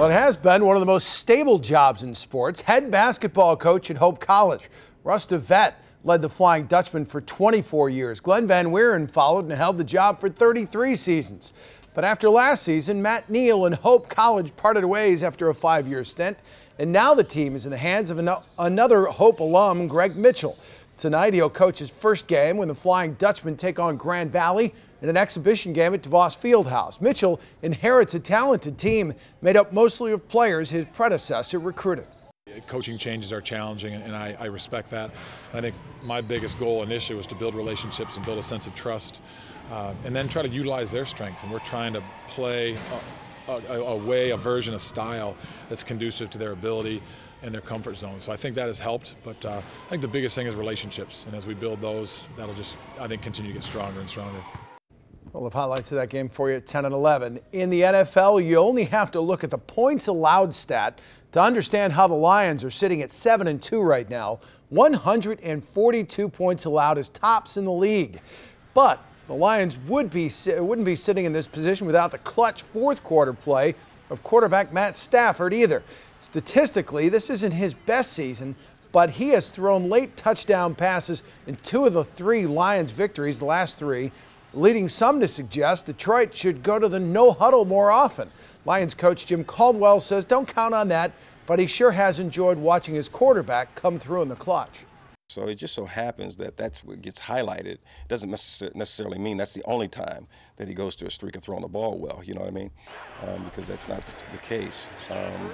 Well, it has been one of the most stable jobs in sports. Head basketball coach at Hope College. Russ DeVette led the Flying Dutchman for 24 years. Glenn Van Weeren followed and held the job for 33 seasons. But after last season, Matt Neal and Hope College parted ways after a 5-year stint. And now the team is in the hands of another Hope alum, Greg Mitchell. Tonight, he'll coach his first game when the Flying Dutchmen take on Grand Valley in an exhibition game at DeVos Fieldhouse. Mitchell inherits a talented team made up mostly of players his predecessor recruited. Coaching changes are challenging, and I respect that. I think my biggest goal initially was to build relationships and build a sense of trust, and then try to utilize their strengths. And we're trying to play a version, a style that's conducive to their ability and their comfort zone. So I think that has helped, but I think the biggest thing is relationships. And as we build those, that'll just, I think, continue to get stronger and stronger. We'll have highlights of that game for you at 10 and 11. In the NFL, you only have to look at the points allowed stat to understand how the Lions are sitting at 7-2 right now. 142 points allowed as tops in the league. But the Lions wouldn't be sitting in this position without the clutch fourth quarter play of quarterback Matt Stafford either. Statistically, this isn't his best season, but he has thrown late touchdown passes in 2 of the 3 Lions victories, the last 3, leading some to suggest Detroit should go to the no huddle more often. Lions coach Jim Caldwell says don't count on that, but he sure has enjoyed watching his quarterback come through in the clutch. So it just so happens that that's what gets highlighted. It doesn't necessarily mean that's the only time that he goes to a streak of throwing the ball well, you know what I mean? Because that's not the case.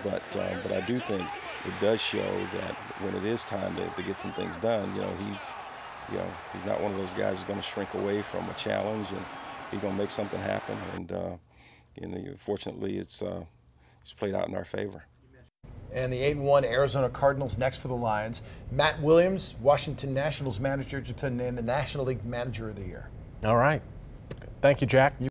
But I do think it does show that when it is time to get some things done, he's not one of those guys who's going to shrink away from a challenge, and he's going to make something happen. And fortunately, it's played out in our favor. And the 8-1 Arizona Cardinals next for the Lions. Matt Williams, Washington Nationals manager, just been named the National League Manager of the Year. All right. Thank you, Jack.